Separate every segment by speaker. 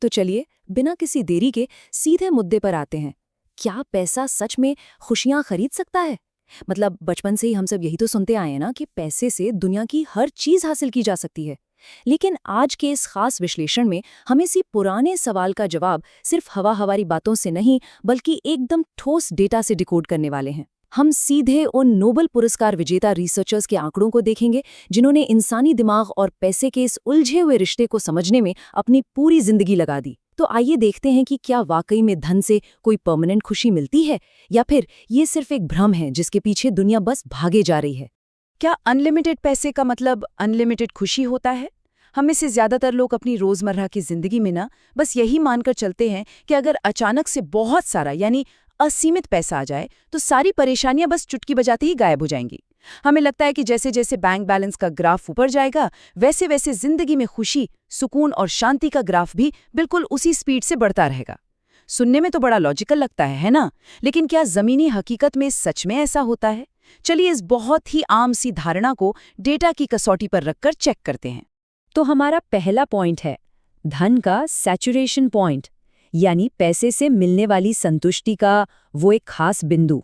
Speaker 1: तो चलिए बिना किसी देरी के सीधे मुद्दे पर आते हैं। क्या पैसा सच में खुशियां खरीद सकता है? मतलब बचपन से ही हम सब यही तो सुनते आए हैं ना कि पैसे से दुनिया की हर चीज हासिल की जा सकती है। लेकिन आज के इस खास विश्लेषण में हम इसी पुराने सवाल का जवाब सिर्फ हवा हवारी बातों से नहीं बल्कि एकदम ठोस डेटा से डिकोड करने वाले हैं। हम सीधे उन नोबेल पुरस्कार विजेता रिसर्चर्स के आंकड़ों को देखेंगे जिन्होंने इंसानी दिमाग और पैसे के इस उलझे हुए रिश्ते को समझने में अपनी पूरी जिंदगी लगा दी। तो आइए देखते हैं कि क्या वाकई में धन से कोई परमानेंट खुशी मिलती है या फिर ये सिर्फ एक भ्रम है जिसके पीछे दुनिया बस भागे जा रही है।
Speaker 2: क्या अनलिमिटेड पैसे का मतलब अनलिमिटेड खुशी होता है? हम में से ज्यादातर लोग अपनी रोजमर्रा की जिंदगी में ना बस यही मानकर चलते हैं कि अगर अचानक से बहुत सारा यानी असीमित पैसा आ जाए तो सारी परेशानियां बस चुटकी बजाते ही गायब हो जाएंगी। हमें लगता है कि जैसे जैसे बैंक बैलेंस का ग्राफ ऊपर जाएगा वैसे वैसे जिंदगी में खुशी, सुकून और शांति का ग्राफ भी बिल्कुल उसी स्पीड से बढ़ता रहेगा। सुनने में तो बड़ा लॉजिकल लगता है ना? लेकिन क्या जमीनी हकीकत में सच में ऐसा होता है? चलिए इस बहुत ही आम सी धारणा को डेटा की कसौटी पर रखकर चेक करते हैं।
Speaker 1: तो हमारा पहला पॉइंट है धन का सैचुरेशन पॉइंट, यानी पैसे से मिलने वाली संतुष्टि का वो एक खास बिंदु।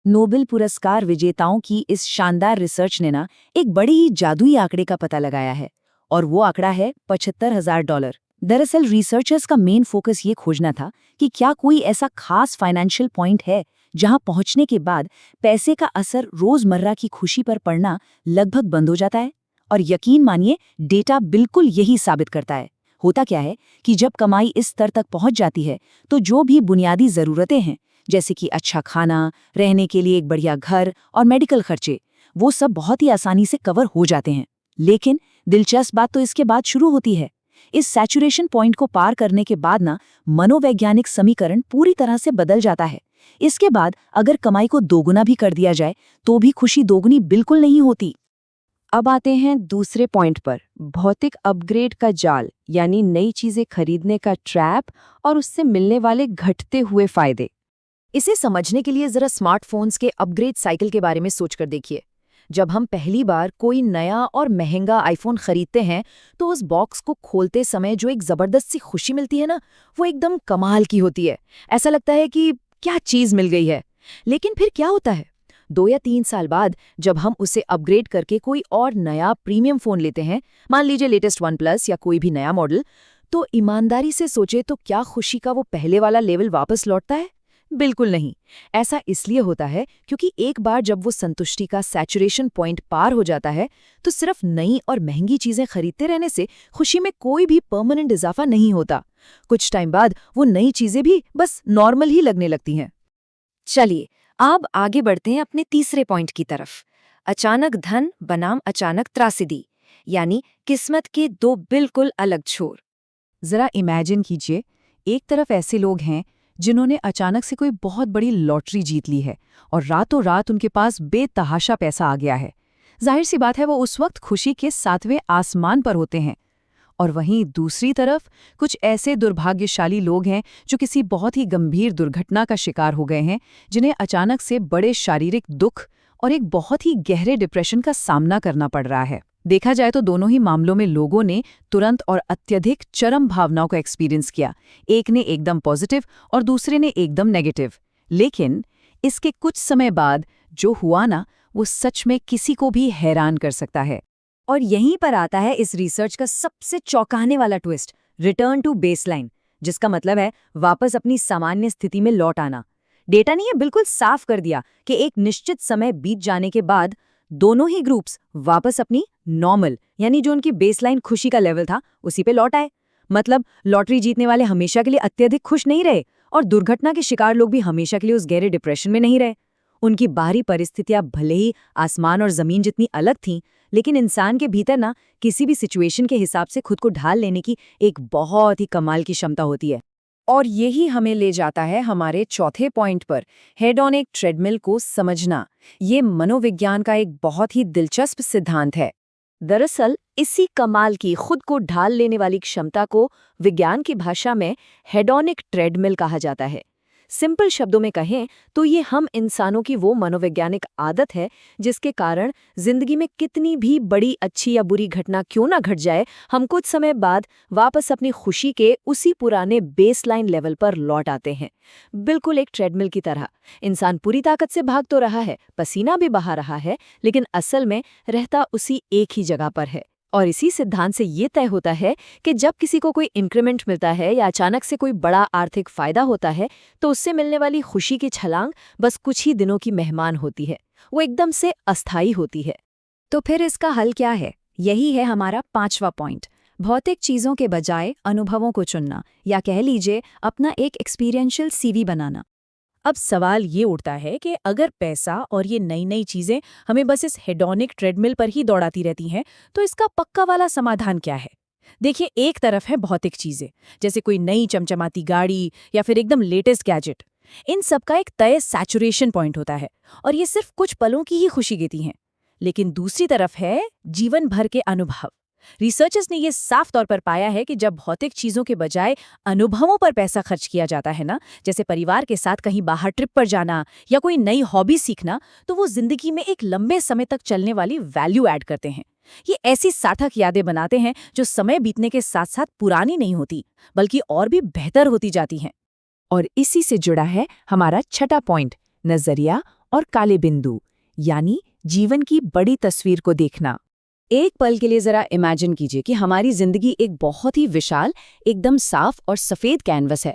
Speaker 1: नोबेल पुरस्कार विजेताओं की इस शानदार रिसर्च ने ना एक बड़ी ही जादुई आंकड़े का पता लगाया है और वो आंकड़ा है $75,000। दरअसल रिसर्चर्स का मेन फोकस ये खोजना था कि क्या कोई ऐसा खास फाइनेंशियल पॉइंट है जहां पहुंचने के बाद पैसे का असर रोजमर्रा की खुशी पर पड़ना लगभग बंद हो जाता है। और यकीन मानिए डेटा बिल्कुल यही साबित करता है। होता क्या है कि जब कमाई इस स्तर तक पहुंच जाती है तो जो भी बुनियादी जरूरतें हैं जैसे कि अच्छा खाना, रहने के लिए एक बढ़िया घर और मेडिकल खर्चे, वो सब बहुत ही आसानी से कवर हो जाते हैं। लेकिन दिलचस्प बात तो इसके बाद शुरू होती है। इस सैचुरेशन पॉइंट को पार करने के बाद ना मनोवैज्ञानिक समीकरण पूरी तरह से बदल जाता है। इसके बाद अगर कमाई को दोगुना भी कर दिया जाए तो भी खुशी दोगुनी बिल्कुल नहीं होती।
Speaker 2: अब आते हैं दूसरे पॉइंट पर, भौतिक अपग्रेड का जाल, यानी नई चीजें खरीदने का ट्रैप और उससे मिलने वाले घटते हुए फायदे।
Speaker 1: इसे समझने के लिए जरा स्मार्टफोन्स के अपग्रेड साइकिल के बारे में सोचकर देखिए। जब हम पहली बार कोई नया और महंगा आईफोन खरीदते हैं तो उस बॉक्स को खोलते समय जो एक जबरदस्त सी खुशी मिलती है ना, वो एकदम कमाल की होती है। ऐसा लगता है कि क्या चीज मिल गई है। लेकिन फिर क्या होता है, 2 या 3 साल बाद जब हम उसे अपग्रेड करके कोई और नया प्रीमियम फोन लेते हैं, मान लीजिए लेटेस्ट OnePlus या कोई भी नया मॉडल, तो ईमानदारी से सोचे तो क्या खुशी का वो पहले वाला लेवल वापस लौटता है? बिल्कुल नहीं। ऐसा इसलिए होता है क्योंकि एक बार जब वो संतुष्टि का सैचुरेशन पॉइंट पार हो जाता है तो सिर्फ नई और महंगी चीजें खरीदते रहने से खुशी में कोई भी परमानेंट इजाफा नहीं होता। कुछ टाइम बाद वो नई चीजें भी बस नॉर्मल ही लगने लगती हैं। चलिए अब आगे बढ़ते हैं अपने तीसरे पॉइंट की तरफ, अचानक धन बनाम अचानक त्रासदी, यानी किस्मत के दो बिल्कुल अलग छोर।
Speaker 2: जरा इमेजिन कीजिए, एक तरफ ऐसे लोग हैं जिन्होंने अचानक से कोई बहुत बड़ी लॉटरी जीत ली है और रातों रात उनके पास बेतहाशा पैसा आ गया है। जाहिर सी बात है वो उस वक्त खुशी के 7वें आसमान पर होते हैं। और वहीं दूसरी तरफ कुछ ऐसे दुर्भाग्यशाली लोग हैं जो किसी बहुत ही गंभीर दुर्घटना का शिकार हो गए हैं, जिन्हें अचानक से बड़े शारीरिक दुख और एक बहुत ही गहरे डिप्रेशन का सामना करना पड़ रहा है। देखा जाए तो दोनों ही मामलों में लोगों ने तुरंत और अत्यधिक चरम भावनाओं का एक्सपीरियंस किया। एक ने एकदम पॉजिटिव और दूसरे ने एकदम नेगेटिव। लेकिन इसके कुछ समय बाद जो हुआ ना, वो सच में किसी को भी हैरान कर सकता है।
Speaker 1: और यहीं पर आता है इस रिसर्च का सबसे चौंकाने वाला ट्विस्ट, रिटर्न टू बेसलाइन, जिसका मतलब है वापस अपनी सामान्य स्थिति में लौट आना। डेटा ने यह बिल्कुल साफ कर दिया कि एक निश्चित समय बीत जाने के बाद दोनों ही ग्रुप्स वापस अपनी नॉर्मल यानी जो उनकी बेसलाइन खुशी का लेवल था उसी पे लौट आए। मतलब लॉटरी जीतने वाले हमेशा के लिए अत्यधिक खुश नहीं रहे और दुर्घटना के शिकार लोग भी हमेशा के लिए उस गहरे डिप्रेशन में नहीं रहे। उनकी बाहरी परिस्थितियां भले ही आसमान और जमीन जितनी अलग थीं, लेकिन इंसान के भीतर ना किसी भी सिचुएशन के हिसाब से खुद को ढाल लेने की एक बहुत ही कमाल की क्षमता होती है।
Speaker 2: और यही हमें ले जाता है हमारे चौथे पॉइंट पर, हेड ऑन एक ट्रेडमिल को समझना। ये मनोविज्ञान का एक बहुत ही दिलचस्प सिद्धांत है।
Speaker 1: दरअसल इसी कमाल की खुद को ढाल लेने वाली क्षमता को विज्ञान की भाषा में हेडोनिक ट्रेडमिल कहा जाता है। सिंपल शब्दों में कहें तो ये हम इंसानों की वो मनोवैज्ञानिक आदत है जिसके कारण जिंदगी में कितनी भी बड़ी अच्छी या बुरी घटना क्यों ना घट जाए, हम कुछ समय बाद वापस अपनी खुशी के उसी पुराने बेसलाइन लेवल पर लौट आते हैं। बिल्कुल एक ट्रेडमिल की तरह इंसान पूरी ताकत से भाग तो रहा है, पसीना भी बहा रहा है, लेकिन असल में रहता उसी एक ही जगह पर है। और इसी सिद्धांत से ये तय होता है कि जब किसी को कोई इंक्रीमेंट मिलता है या अचानक से कोई बड़ा आर्थिक फायदा होता है तो उससे मिलने वाली खुशी की छलांग बस कुछ ही दिनों की मेहमान होती है, वो एकदम से अस्थायी होती है।
Speaker 2: तो फिर इसका हल क्या है? यही है हमारा 5वां पॉइंट, भौतिक चीजों के बजाय अनुभवों को चुनना, या कह लीजिए अपना एक एक्सपीरियंशियल सीवी बनाना।
Speaker 3: अब सवाल ये उठता है कि अगर पैसा और ये नई नई चीजें हमें बस इस हेडोनिक ट्रेडमिल पर ही दौड़ाती रहती हैं, तो इसका पक्का वाला समाधान क्या है? देखिए, एक तरफ है भौतिक चीजें, जैसे कोई नई चमचमाती गाड़ी या फिर एकदम लेटेस्ट गैजेट। इन सब का एक तय सैचुरेशन पॉइंट होता है और ये सिर्फ कुछ पलों की ही खुशी देती हैं। लेकिन दूसरी तरफ है जीवन भर के अनुभव। रिसर्चर्स ने ये साफ तौर पर पाया है कि जब भौतिक चीजों के बजाय अनुभवों पर पैसा खर्च किया जाता है ना, जैसे परिवार के साथ कहीं बाहर ट्रिप पर जाना या कोई नई हॉबी सीखना, तो वो जिंदगी में एक लंबे समय तक चलने वाली वैल्यू ऐड करते हैं। ये ऐसी सार्थक यादें बनाते हैं जो समय बीतने के साथ साथ पुरानी नहीं होती, बल्कि और भी बेहतर होती जाती हैं।
Speaker 1: और इसी से जुड़ा है हमारा छठा पॉइंट, नजरिया और काले बिंदु, यानी जीवन की बड़ी तस्वीर को देखना। एक पल के लिए जरा इमेजिन कीजिए कि हमारी जिंदगी एक बहुत ही विशाल, एकदम साफ और सफेद कैनवस है,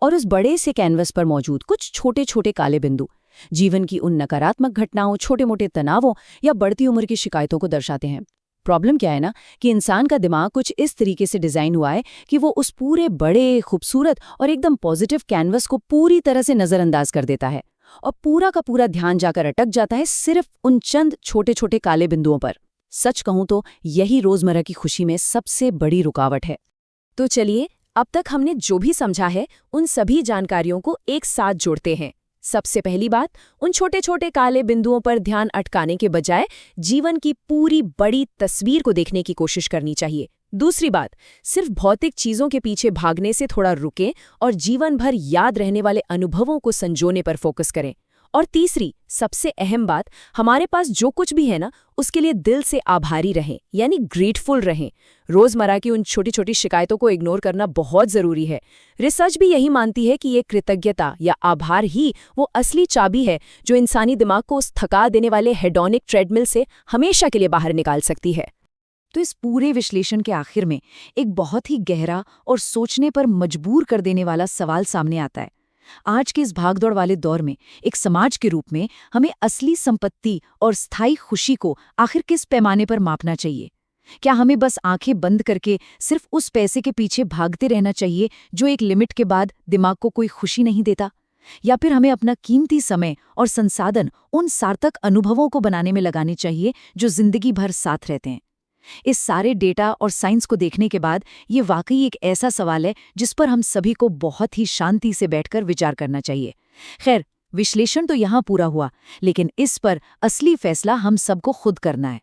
Speaker 1: और उस बड़े से कैनवस पर मौजूद कुछ छोटे छोटे काले बिंदु जीवन की उन नकारात्मक घटनाओं, छोटे मोटे तनावों या बढ़ती उम्र की शिकायतों को दर्शाते हैं। प्रॉब्लम क्या है ना कि इंसान का दिमाग कुछ इस तरीके से डिजाइन हुआ है कि वो उस पूरे बड़े, खूबसूरत और एकदम पॉजिटिव कैनवस को पूरी तरह से नजरअंदाज कर देता है, और पूरा का पूरा ध्यान जाकर अटक जाता है सिर्फ उन चंद छोटे छोटे काले बिंदुओं पर। सच कहूं तो यही रोजमर्रा की खुशी में सबसे बड़ी रुकावट है। तो चलिए, अब तक हमने जो भी समझा है उन सभी जानकारियों को एक साथ जोड़ते हैं। सबसे पहली बात, उन छोटे छोटे काले बिंदुओं पर ध्यान अटकाने के बजाय जीवन की पूरी बड़ी तस्वीर को देखने की कोशिश करनी चाहिए। दूसरी बात, सिर्फ भौतिक चीजों के पीछे भागने से थोड़ा रुकें और जीवन भर याद रहने वाले अनुभवों को संजोने पर फोकस करें। और तीसरी, सबसे अहम बात, हमारे पास जो कुछ भी है ना, उसके लिए दिल से आभारी रहें, यानी ग्रेटफुल रहें। रोजमर्रा की उन छोटी छोटी शिकायतों को इग्नोर करना बहुत जरूरी है। रिसर्च भी यही मानती है कि ये कृतज्ञता या आभार ही वो असली चाबी है जो इंसानी दिमाग को उस थका देने वाले हेडोनिक ट्रेडमिल से हमेशा के लिए बाहर निकाल सकती है।
Speaker 2: तो इस पूरे विश्लेषण के आखिर में एक बहुत ही गहरा और सोचने पर मजबूर कर देने वाला सवाल सामने आता है। आज के इस भागदौड़ वाले दौर में एक समाज के रूप में हमें असली संपत्ति और स्थायी खुशी को आखिर किस पैमाने पर मापना चाहिए? क्या हमें बस आंखें बंद करके सिर्फ उस पैसे के पीछे भागते रहना चाहिए जो एक लिमिट के बाद दिमाग को कोई खुशी नहीं देता? या फिर हमें अपना कीमती समय और संसाधन उन सार्थक अनुभवों को बनाने में लगाने चाहिए जो जिंदगी भर साथ रहते हैं? इस सारे डेटा और साइंस को देखने के बाद ये वाकई एक ऐसा सवाल है जिस पर हम सभी को बहुत ही शांति से बैठकर विचार करना चाहिए। खैर, विश्लेषण तो यहाँ पूरा हुआ, लेकिन इस पर असली फैसला हम सबको खुद करना है।